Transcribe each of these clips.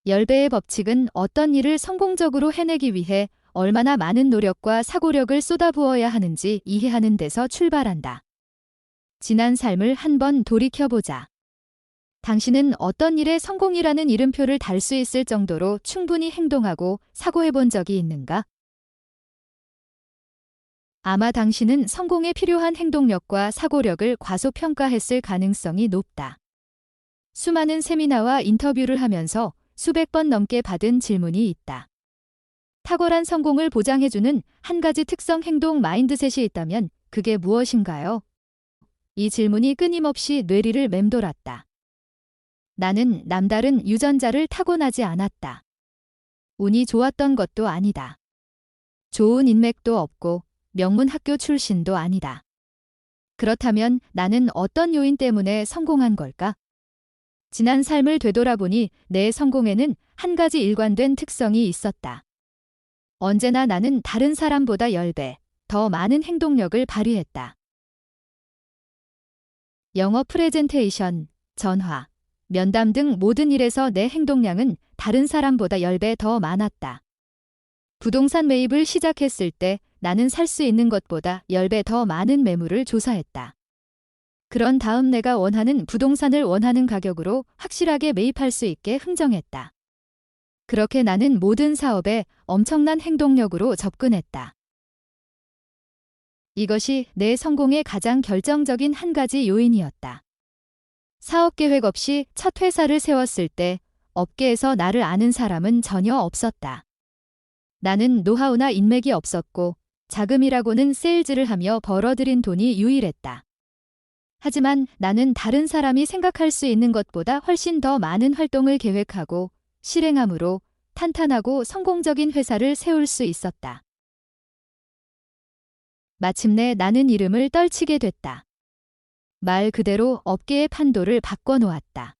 10배의 법칙은 어떤 일을 성공적으로 해내기 위해 얼마나 많은 노력과 사고력을 쏟아부어야 하는지 이해하는 데서 출발한다. 지난 삶을 한번 돌이켜보자. 당신은 어떤 일에 성공이라는 이름표를 달 수 있을 정도로 충분히 행동하고 사고해본 적이 있는가? 아마 당신은 성공에 필요한 행동력과 사고력을 과소평가했을 가능성이 높다. 수많은 세미나와 인터뷰를 하면서 수백 번 넘게 받은 질문이 있다. 탁월한 성공을 보장해주는 한 가지 특성 행동 마인드셋이 있다면 그게 무엇인가요? 이 질문이 끊임없이 뇌리를 맴돌았다. 나는 남다른 유전자를 타고나지 않았다. 운이 좋았던 것도 아니다. 좋은 인맥도 없고 명문 학교 출신도 아니다. 그렇다면 나는 어떤 요인 때문에 성공한 걸까? 지난 삶을 되돌아보니 내 성공에는 한 가지 일관된 특성이 있었다. 언제나 나는 다른 사람보다 10배 더 많은 행동력을 발휘했다. 영어 프레젠테이션, 전화, 면담 등 모든 일에서 내 행동량은 다른 사람보다 10배 더 많았다. 부동산 매입을 시작했을 때 나는 살 수 있는 것보다 10배 더 많은 매물을 조사했다. 그런 다음 내가 원하는 부동산을 원하는 가격으로 확실하게 매입할 수 있게 흥정했다. 그렇게 나는 모든 사업에 엄청난 행동력으로 접근했다. 이것이 내 성공의 가장 결정적인 한 가지 요인이었다. 사업 계획 없이 첫 회사를 세웠을 때 업계에서 나를 아는 사람은 전혀 없었다. 나는 노하우나 인맥이 없었고 자금이라고는 세일즈를 하며 벌어들인 돈이 유일했다. 하지만 나는 다른 사람이 생각할 수 있는 것보다 훨씬 더 많은 활동을 계획하고 실행함으로 탄탄하고 성공적인 회사를 세울 수 있었다. 마침내 나는 이름을 떨치게 됐다. 말 그대로 업계의 판도를 바꿔놓았다.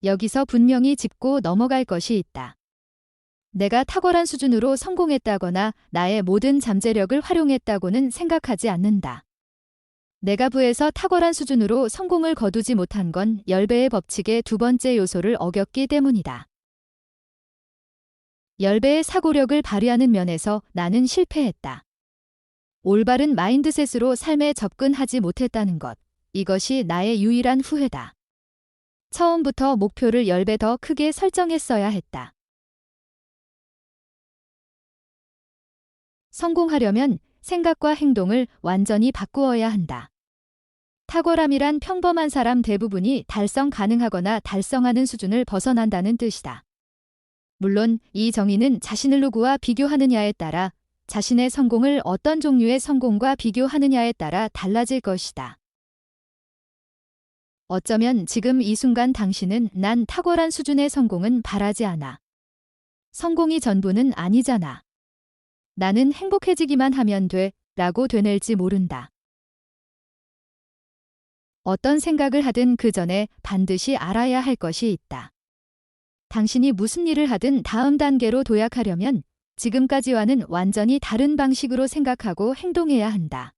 여기서 분명히 짚고 넘어갈 것이 있다. 내가 탁월한 수준으로 성공했다거나 나의 모든 잠재력을 활용했다고는 생각하지 않는다. 내가 부에서 탁월한 수준으로 성공을 거두지 못한 건 10배의 법칙의 두 번째 요소를 어겼기 때문이다. 10배의 사고력을 발휘하는 면에서 나는 실패했다. 올바른 마인드셋으로 삶에 접근하지 못했다는 것, 이것이 나의 유일한 후회다. 처음부터 목표를 10배 더 크게 설정했어야 했다. 성공하려면 생각과 행동을 완전히 바꾸어야 한다. 탁월함이란 평범한 사람 대부분이 달성 가능하거나 달성하는 수준을 벗어난다는 뜻이다. 물론 이 정의는 자신을 누구와 비교하느냐에 따라 자신의 성공을 어떤 종류의 성공과 비교하느냐에 따라 달라질 것이다. 어쩌면 지금 이 순간 당신은 난 탁월한 수준의 성공은 바라지 않아. 성공이 전부는 아니잖아. 나는 행복해지기만 하면 돼 라고 되뇌일지 모른다. 어떤 생각을 하든 그 전에 반드시 알아야 할 것이 있다. 당신이 무슨 일을 하든 다음 단계로 도약하려면 지금까지와는 완전히 다른 방식으로 생각하고 행동해야 한다.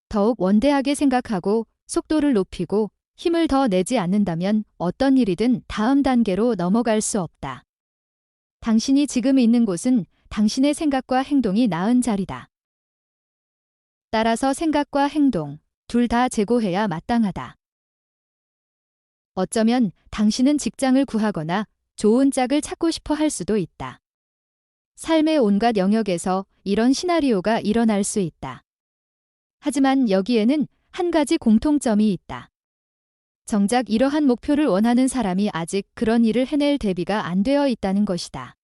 더욱 원대하게 생각하고 속도를 높이고 힘을 더 내지 않는다면 어떤 일이든 다음 단계로 넘어갈 수 없다. 당신이 지금 있는 곳은 당신의 생각과 행동이 나은 자리다. 따라서 생각과 행동, 둘 다 제고해야 마땅하다. 어쩌면 당신은 직장을 구하거나 좋은 짝을 찾고 싶어 할 수도 있다. 삶의 온갖 영역에서 이런 시나리오가 일어날 수 있다. 하지만 여기에는 한 가지 공통점이 있다. 정작 이러한 목표를 원하는 사람이 아직 그런 일을 해낼 대비가 안 되어 있다는 것이다.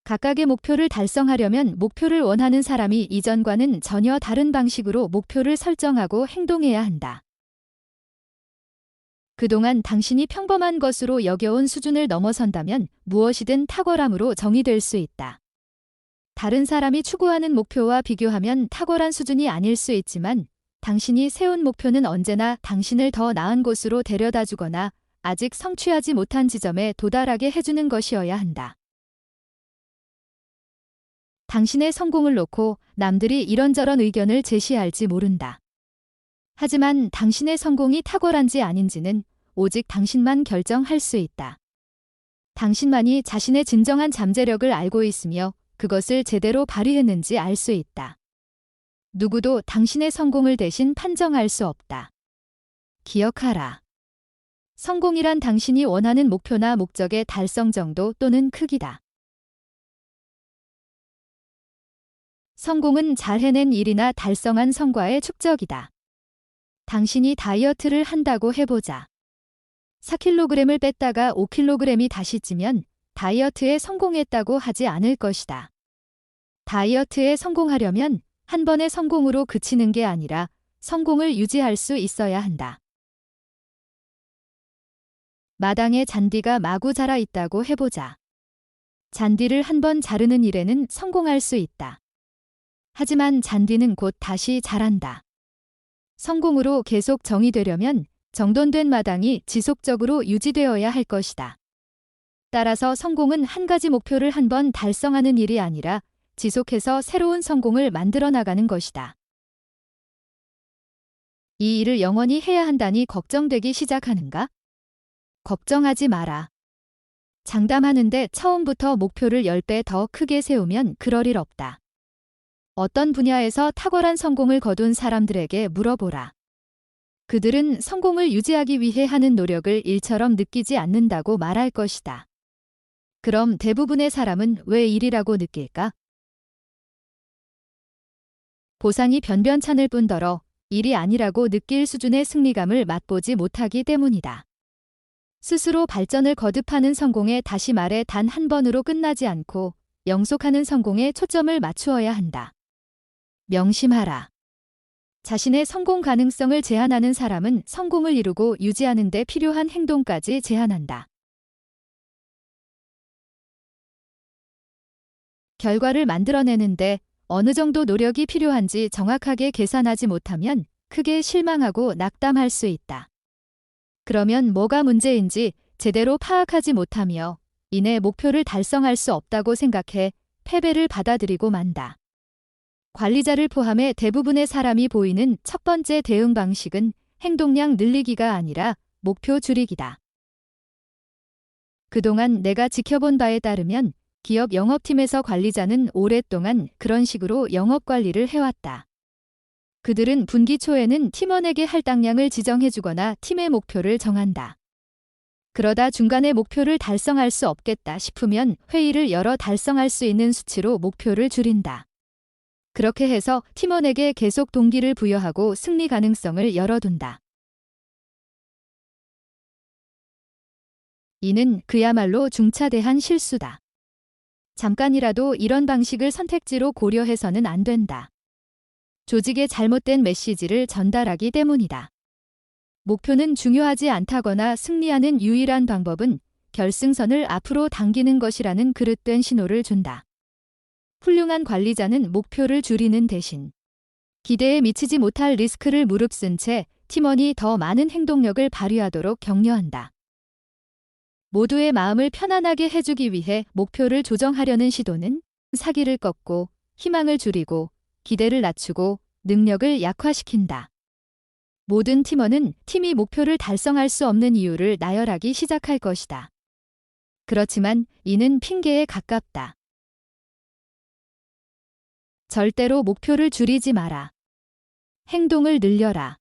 각각의 목표를 달성하려면 목표를 원하는 사람이 이전과는 전혀 다른 방식으로 목표를 설정하고 행동해야 한다. 그동안 당신이 평범한 것으로 여겨온 수준을 넘어선다면 무엇이든 탁월함으로 정의될 수 있다. 다른 사람이 추구하는 목표와 비교하면 탁월한 수준이 아닐 수 있지만 당신이 세운 목표는 언제나 당신을 더 나은 곳으로 데려다주거나 아직 성취하지 못한 지점에 도달하게 해주는 것이어야 한다. 당신의 성공을 놓고 남들이 이런저런 의견을 제시할지 모른다. 하지만 당신의 성공이 탁월한지 아닌지는 오직 당신만 결정할 수 있다. 당신만이 자신의 진정한 잠재력을 알고 있으며 그것을 제대로 발휘했는지 알 수 있다. 누구도 당신의 성공을 대신 판정할 수 없다. 기억하라. 성공이란 당신이 원하는 목표나 목적의 달성 정도 또는 크기다. 성공은 잘 해낸 일이나 달성한 성과의 축적이다. 당신이 다이어트를 한다고 해보자. 4kg을 뺐다가 5kg이 다시 찌면 다이어트에 성공했다고 하지 않을 것이다. 다이어트에 성공하려면 한 번의 성공으로 그치는 게 아니라 성공을 유지할 수 있어야 한다. 마당에 잔디가 마구 자라 있다고 해보자. 잔디를 한 번 자르는 일에는 성공할 수 있다. 하지만 잔디는 곧 다시 자란다. 성공으로 계속 정의되려면 정돈된 마당이 지속적으로 유지되어야 할 것이다. 따라서 성공은 한 가지 목표를 한 번 달성하는 일이 아니라 지속해서 새로운 성공을 만들어 나가는 것이다. 이 일을 영원히 해야 한다니 걱정되기 시작하는가? 걱정하지 마라. 장담하는데 처음부터 목표를 10배 더 크게 세우면 그럴 일 없다. 어떤 분야에서 탁월한 성공을 거둔 사람들에게 물어보라. 그들은 성공을 유지하기 위해 하는 노력을 일처럼 느끼지 않는다고 말할 것이다. 그럼 대부분의 사람은 왜 일이라고 느낄까? 보상이 변변찮을 뿐더러 일이 아니라고 느낄 수준의 승리감을 맛보지 못하기 때문이다. 스스로 발전을 거듭하는 성공에 다시 말해 단 한 번으로 끝나지 않고 영속하는 성공에 초점을 맞추어야 한다. 명심하라. 자신의 성공 가능성을 제한하는 사람은 성공을 이루고 유지하는 데 필요한 행동까지 제한한다. 결과를 만들어내는데 어느 정도 노력이 필요한지 정확하게 계산하지 못하면 크게 실망하고 낙담할 수 있다. 그러면 뭐가 문제인지 제대로 파악하지 못하며 이내 목표를 달성할 수 없다고 생각해 패배를 받아들이고 만다. 관리자를 포함해 대부분의 사람이 보이는 첫 번째 대응 방식은 행동량 늘리기가 아니라 목표 줄이기다. 그동안 내가 지켜본 바에 따르면 기업 영업팀에서 관리자는 오랫동안 그런 식으로 영업 관리를 해왔다. 그들은 분기 초에는 팀원에게 할당량을 지정해주거나 팀의 목표를 정한다. 그러다 중간에 목표를 달성할 수 없겠다 싶으면 회의를 열어 달성할 수 있는 수치로 목표를 줄인다. 그렇게 해서 팀원에게 계속 동기를 부여하고 승리 가능성을 열어둔다. 이는 그야말로 중차대한 실수다. 잠깐이라도 이런 방식을 선택지로 고려해서는 안 된다. 조직에 잘못된 메시지를 전달하기 때문이다. 목표는 중요하지 않다거나 승리하는 유일한 방법은 결승선을 앞으로 당기는 것이라는 그릇된 신호를 준다. 훌륭한 관리자는 목표를 줄이는 대신 기대에 미치지 못할 리스크를 무릅쓴 채 팀원이 더 많은 행동력을 발휘하도록 격려한다. 모두의 마음을 편안하게 해주기 위해 목표를 조정하려는 시도는 사기를 꺾고 희망을 줄이고 기대를 낮추고 능력을 약화시킨다. 모든 팀원은 팀이 목표를 달성할 수 없는 이유를 나열하기 시작할 것이다. 그렇지만 이는 핑계에 가깝다. 절대로 목표를 줄이지 마라. 행동을 늘려라.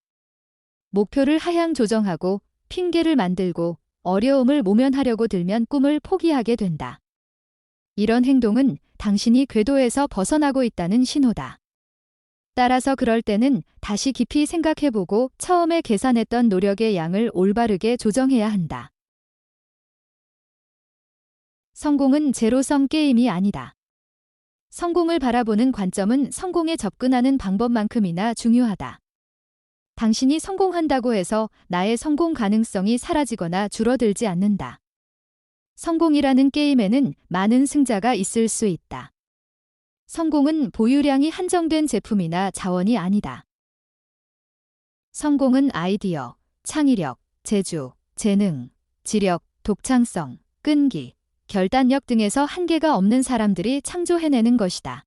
목표를 하향 조정하고 핑계를 만들고 어려움을 모면하려고 들면 꿈을 포기하게 된다. 이런 행동은 당신이 궤도에서 벗어나고 있다는 신호다. 따라서 그럴 때는 다시 깊이 생각해보고 처음에 계산했던 노력의 양을 올바르게 조정해야 한다. 성공은 제로섬 게임이 아니다. 성공을 바라보는 관점은 성공에 접근하는 방법만큼이나 중요하다. 당신이 성공한다고 해서 나의 성공 가능성이 사라지거나 줄어들지 않는다. 성공이라는 게임에는 많은 승자가 있을 수 있다. 성공은 보유량이 한정된 제품이나 자원이 아니다. 성공은 아이디어, 창의력, 재주, 재능, 지력, 독창성, 끈기, 결단력 등에서 한계가 없는 사람들이 창조해내는 것이다.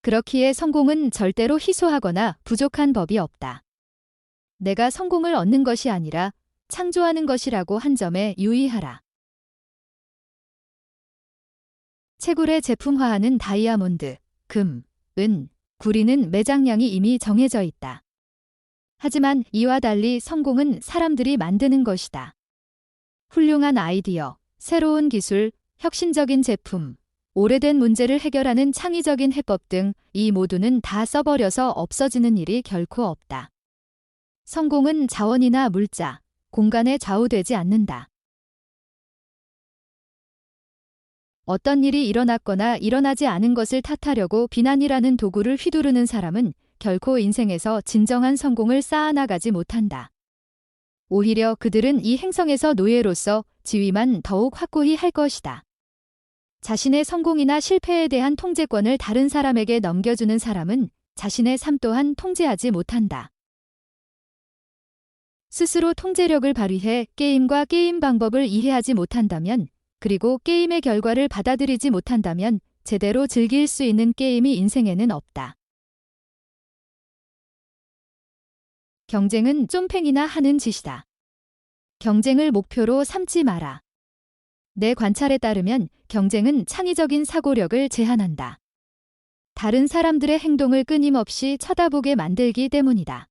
그렇기에 성공은 절대로 희소하거나 부족한 법이 없다. 내가 성공을 얻는 것이 아니라 창조하는 것이라고 한 점에 유의하라. 채굴의 제품화하는 다이아몬드, 금, 은, 구리는 매장량이 이미 정해져 있다. 하지만 이와 달리 성공은 사람들이 만드는 것이다. 훌륭한 아이디어, 새로운 기술, 혁신적인 제품, 오래된 문제를 해결하는 창의적인 해법 등 이 모두는 다 써버려서 없어지는 일이 결코 없다. 성공은 자원이나 물자, 공간에 좌우되지 않는다. 어떤 일이 일어났거나 일어나지 않은 것을 탓하려고 비난이라는 도구를 휘두르는 사람은 결코 인생에서 진정한 성공을 쌓아나가지 못한다. 오히려 그들은 이 행성에서 노예로서 지위만 더욱 확고히 할 것이다. 자신의 성공이나 실패에 대한 통제권을 다른 사람에게 넘겨주는 사람은 자신의 삶 또한 통제하지 못한다. 스스로 통제력을 발휘해 게임과 게임 방법을 이해하지 못한다면, 그리고 게임의 결과를 받아들이지 못한다면 제대로 즐길 수 있는 게임이 인생에는 없다. 경쟁은 쫌팽이나 하는 짓이다. 경쟁을 목표로 삼지 마라. 내 관찰에 따르면 경쟁은 창의적인 사고력을 제한한다. 다른 사람들의 행동을 끊임없이 쳐다보게 만들기 때문이다.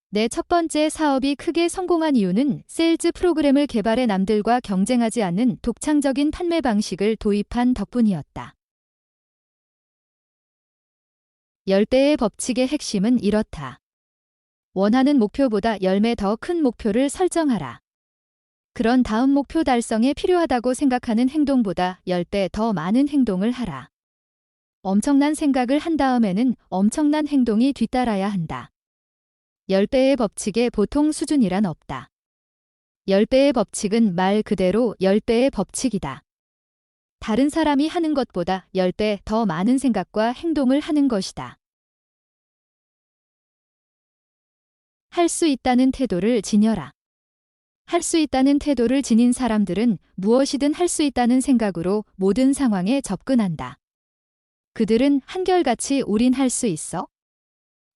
내 첫 번째 사업이 크게 성공한 이유는 세일즈 프로그램을 개발해 남들과 경쟁하지 않는 독창적인 판매 방식을 도입한 덕분이었다. 10배의 법칙의 핵심은 이렇다. 원하는 목표보다 10배 더 큰 목표를 설정하라. 그런 다음 목표 달성에 필요하다고 생각하는 행동보다 10배 더 많은 행동을 하라. 엄청난 생각을 한 다음에는 엄청난 행동이 뒤따라야 한다. 10배의 법칙에 보통 수준이란 없다. 10배의 법칙은 말 그대로 10배의 법칙이다. 다른 사람이 하는 것보다 10배 더 많은 생각과 행동을 하는 것이다. 할 수 있다는 태도를 지녀라. 할 수 있다는 태도를 지닌 사람들은 무엇이든 할 수 있다는 생각으로 모든 상황에 접근한다. 그들은 한결같이 우린 할 수 있어?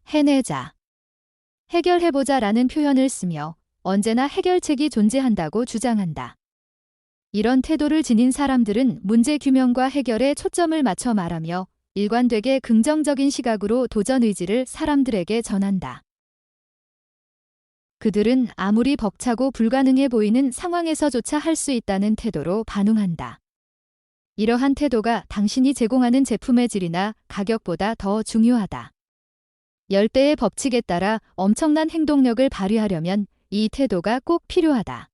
해내자. 해결해보자라는 표현을 쓰며 언제나 해결책이 존재한다고 주장한다. 이런 태도를 지닌 사람들은 문제 규명과 해결에 초점을 맞춰 말하며 일관되게 긍정적인 시각으로 도전 의지를 사람들에게 전한다. 그들은 아무리 벅차고 불가능해 보이는 상황에서조차 할 수 있다는 태도로 반응한다. 이러한 태도가 당신이 제공하는 제품의 질이나 가격보다 더 중요하다. 10배의 법칙에 따라 엄청난 행동력을 발휘하려면 이 태도가 꼭 필요하다.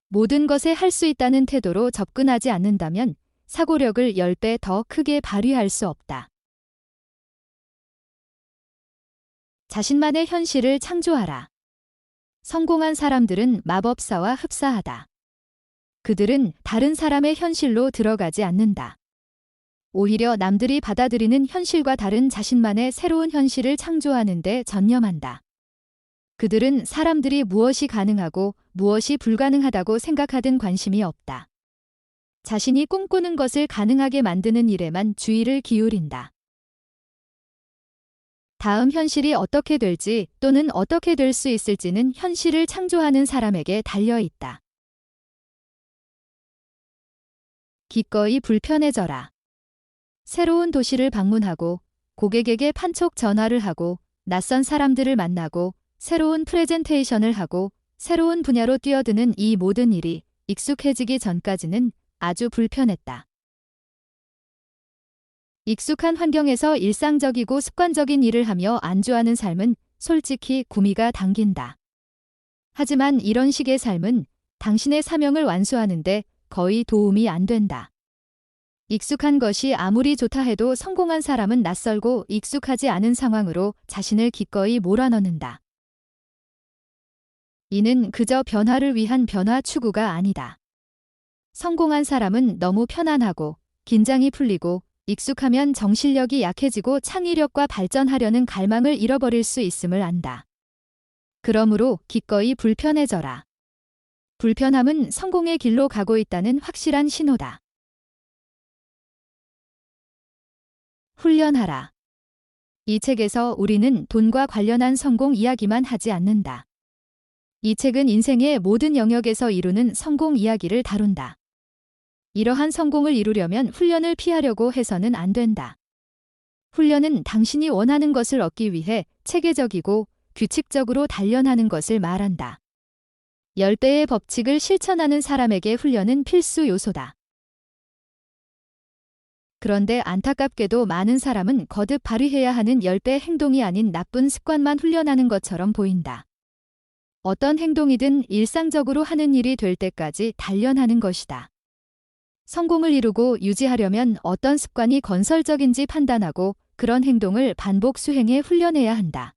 모든 것에 할 수 있다는 태도로 접근하지 않는다면 사고력을 10배 더 크게 발휘할 수 없다. 자신만의 현실을 창조하라. 성공한 사람들은 마법사와 흡사하다. 그들은 다른 사람의 현실로 들어가지 않는다. 오히려 남들이 받아들이는 현실과 다른 자신만의 새로운 현실을 창조하는 데 전념한다. 그들은 사람들이 무엇이 가능하고 무엇이 불가능하다고 생각하든 관심이 없다. 자신이 꿈꾸는 것을 가능하게 만드는 일에만 주의를 기울인다. 다음 현실이 어떻게 될지 또는 어떻게 될 수 있을지는 현실을 창조하는 사람에게 달려 있다. 기꺼이 불편해져라. 새로운 도시를 방문하고 고객에게 판촉 전화를 하고 낯선 사람들을 만나고 새로운 프레젠테이션을 하고 새로운 분야로 뛰어드는 이 모든 일이 익숙해지기 전까지는 아주 불편했다. 익숙한 환경에서 일상적이고 습관적인 일을 하며 안주하는 삶은 솔직히 구미가 당긴다. 하지만 이런 식의 삶은 당신의 사명을 완수하는데 거의 도움이 안 된다. 익숙한 것이 아무리 좋다 해도 성공한 사람은 낯설고 익숙하지 않은 상황으로 자신을 기꺼이 몰아넣는다. 이는 그저 변화를 위한 변화 추구가 아니다. 성공한 사람은 너무 편안하고 긴장이 풀리고 익숙하면 정신력이 약해지고 창의력과 발전하려는 갈망을 잃어버릴 수 있음을 안다. 그러므로 기꺼이 불편해져라. 불편함은 성공의 길로 가고 있다는 확실한 신호다. 훈련하라. 이 책에서 우리는 돈과 관련한 성공 이야기만 하지 않는다. 이 책은 인생의 모든 영역에서 이루는 성공 이야기를 다룬다. 이러한 성공을 이루려면 훈련을 피하려고 해서는 안 된다. 훈련은 당신이 원하는 것을 얻기 위해 체계적이고 규칙적으로 단련하는 것을 말한다. 10배의 법칙을 실천하는 사람에게 훈련은 필수 요소다. 그런데 안타깝게도 많은 사람은 거듭 발휘해야 하는 10배 행동이 아닌 나쁜 습관만 훈련하는 것처럼 보인다. 어떤 행동이든 일상적으로 하는 일이 될 때까지 단련하는 것이다. 성공을 이루고 유지하려면 어떤 습관이 건설적인지 판단하고 그런 행동을 반복 수행해 훈련해야 한다.